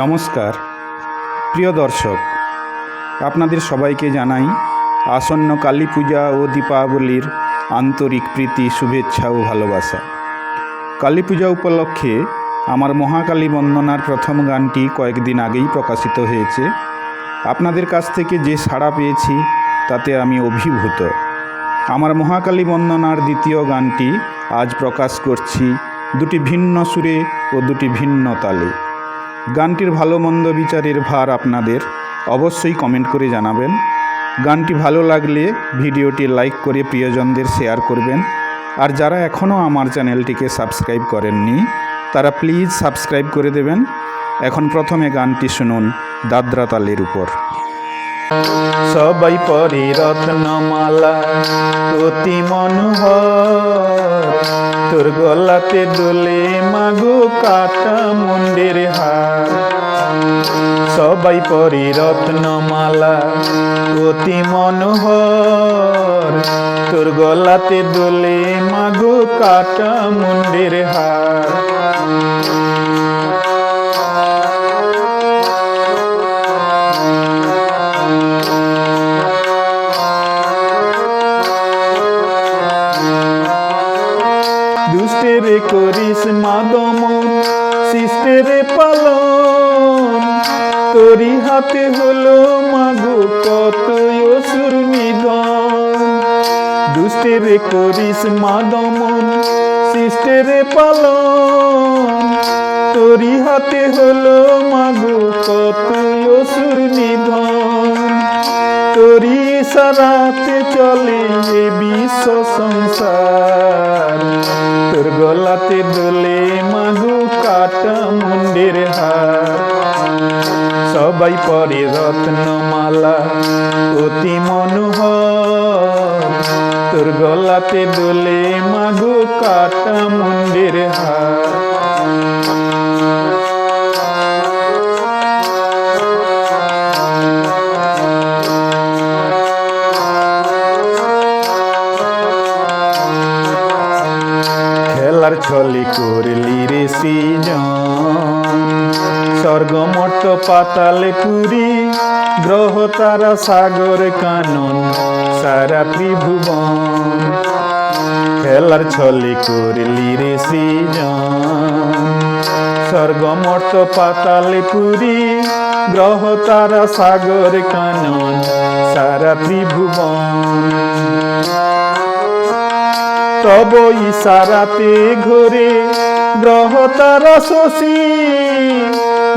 নমস্কার প্রিয় দর্শক, আপনাদের সবাইকে জানাই আসন্ন কালী পূজা ও দীপাবলির আন্তরিক প্রীতি, শুভেচ্ছা ও ভালোবাসা। কালী পূজা উপলক্ষে আমার মহাকালী বন্দনার প্রথম গানটি কয়েকদিন আগেই প্রকাশিত হয়েছে। আপনাদের কাছ থেকে যে সাড়া পেয়েছি তাতে আমি অভিভূত। আমার মহাকালী বন্দনার দ্বিতীয় গানটি আজ প্রকাশ করছি দুটি ভিন্ন সুরে ও দুটি ভিন্ন তালে। গানটির ভালো মন্দ বিচারের ভার আপনাদের, অবশ্যই কমেন্ট করে জানাবেন। গানটি ভালো লাগলে ভিডিওটি লাইক করে প্রিয়জনদের শেয়ার করবেন। আর যারা এখনও আমার চ্যানেলটিকে সাবস্ক্রাইব করেননি তারা প্লিজ সাবস্ক্রাইব করে দেবেন। এখন প্রথমে গানটি শুনুন দাদরা তালের উপর। সবাই পরে রত্নমালা অতি মনোহর, তোর গলাতে দোলে মাগো কাটা মুন্ডের হার। সবাই পরে রত্নমালা অতি মনোহর, তোর গলাতে দোলে মাগো কাটা মুন্ডের হার। দুষ্টেরে করিস মাদমন, শিষ্টেরে পালন, তোরি হাতে হলো মাগো কত অসুর নিধন। দুষ্টেরে করিস মাদমন, শিষ্টেরে পালন, তোরি হাতে হলো মাগো কত অসুর নিধন। তোরি সারাতে চলে এ বিশ্ব সংসার, তোর গলাতে দোলে মাগো কাটা মুন্ডের হার। সবাই পরে রত্নমালা অতি মনোহর, তোর গলাতে দোলে মাগো কাটা মুন্ডের হার। খেলার ছলে করলি রে সৃজন, স্বর্গ মর্ত পাতালে পুরী, গ্রহ তারা সাগর কানন সারা ত্রিভুবন। খেলার ছলে করলি রে সৃজন, স্বর্গ মর্ত পাতালে পুরী, গ্রহ তারা সাগর কানন সারা ত্রিভুবন। তব ইশারাতে ঘোরে গ্রহ তারা শশী,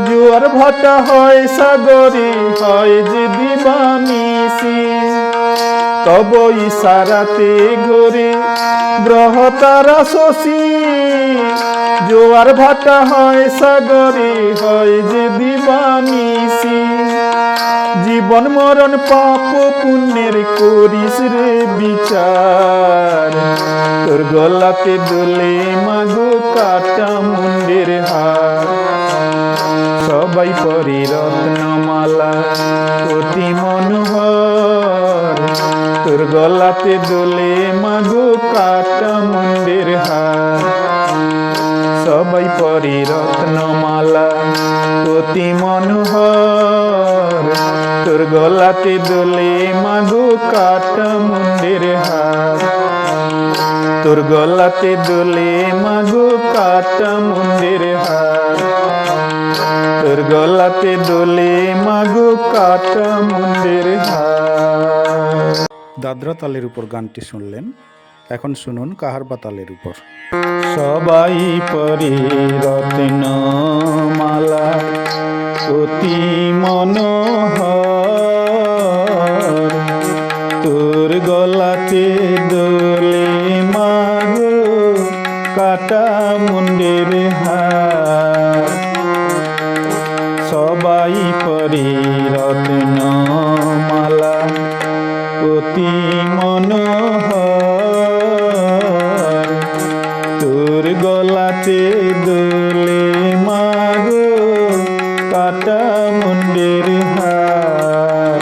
জোয়ার ভাটা হয় সাগরে হয় যে দিবানিশি। তব ইশারাতে ঘোরে গ্রহ তারা শশী, জোয়ার ভাটা হয় সাগরে হয় যে দিবানিশি। জীবন মরণ পাপ পুণ্যের করিস রে বিচার, তোর গলাতে দোলে মাগো কাটা মুন্ডের হার। সবাই পরে রত্নমালা অতি মনোহর, তোর গলাতে দোলে মাগো কাটা মুন্ডের হার। সবাই পরে রত্নমালা অতি মনোহর, তোর গলাতে দোলে মাগো কাটা মুন্ডের হার। তোর গলাতে দোলে মাগো কাটা মুন্ডের হার। তোর গলাতে দোলে মাগো কাটা মুন্ডের হার। দাদরা তালের উপর গানটি শুনলেন, এখন শুনুন কাহারবা তালের উপর। সবাই পরে রত্নমালা অতি মনোহর, তোর গলাতে দোলে মাগো কাটা মুন্ডের হার। সবাই পরে রত্নমালা অতি মনোহর, তোর গলাতে দোলে মাগো কাটা মুন্ডের হার।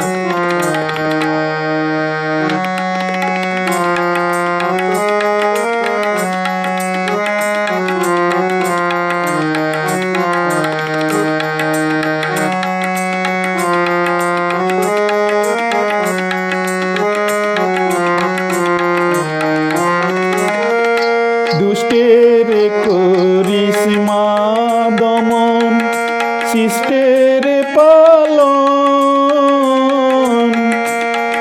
সৃষ্টের পালন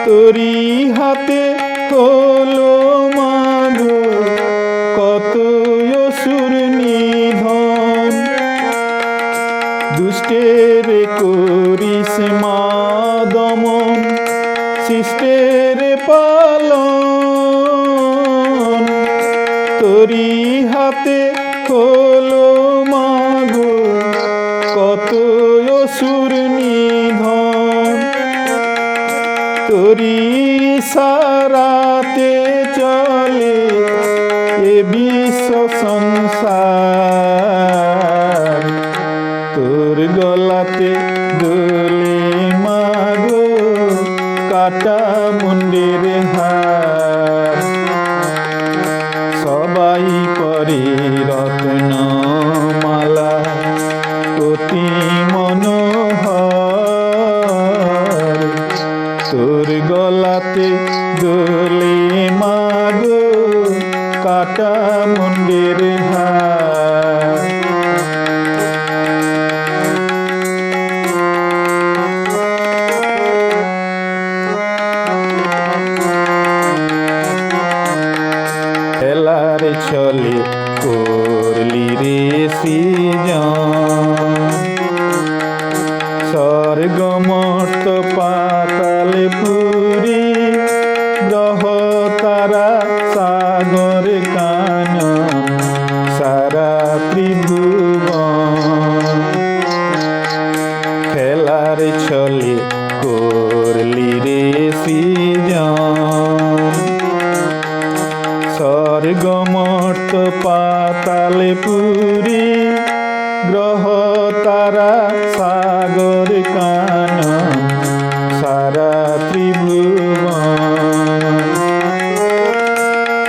তোরি হাতে হলো মাগো, কত অসুর নিধন। দুষ্টের করিস মা দমন, সৃষ্টের পালন তোরি হাতে হলো মাগো, কত অসুর নিধন। তোরি সারাতে চলে এ বিশ্ব সংসার, তোর গলাতে দোলে মাগো কাটা মুন্ডের হার। সবাই পরে রত্নমালা অতি মনোহর, তোর গলাতে দোলে মাগো কাটা মুন্ডের হার। খেলার ছলে করলি রে সৃজন, স্বর্গ মর্ত পাতাল পুরী, গ্রহ তারা সাগর কানন সারা ত্রিভুবন। খেলার ছলে করলি রে সৃজন, স্বর্গ মর্ত পাতাল পুরী, গ্রহ তারা সাগর কানন সারা ত্রিভুবন।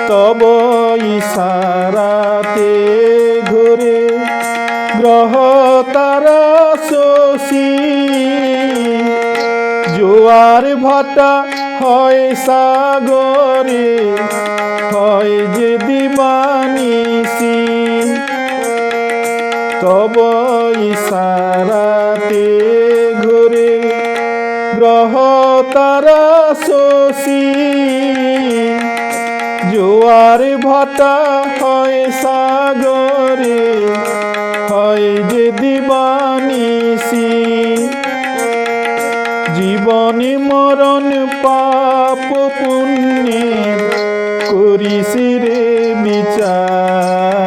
তব ইশারাতে ঘুরে গ্রহ তারা শশী, জোয়ার ভাটা হয় সাগরে, হয় যে দিবানিশি। তব ইশারাতে ঘুরে গ্রহ তারা শশী, জোয়ার ভাটা হয় সাগরে, হয় যে দিবানিশি। জীবনে মরণ পাপ পুণ্যে করিস রে বিচার,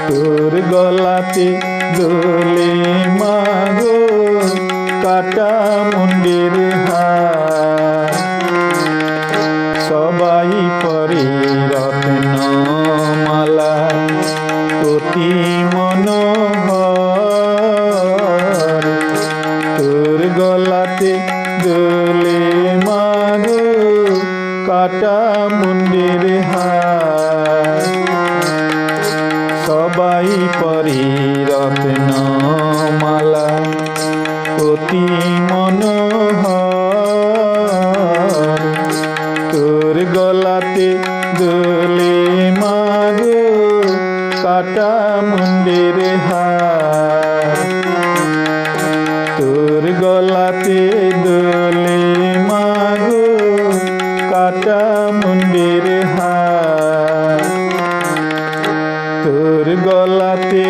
তোর গলাতে দোলে মাগো কাটা মুন্ডের হার। সবাই পরে রত্নমালা অতি মনোহর, তোর গলাতে দোলে মাগো কাটা মুন্ডের হার। সবাই পরে রত্নমালা অতি মনোহর, তোর গলাতে দোলে মাগো কাটা মুন্ডের হার। তোর গলাতে দোলে মাগো কাটা মুন্ডের হার, তোর গলাতে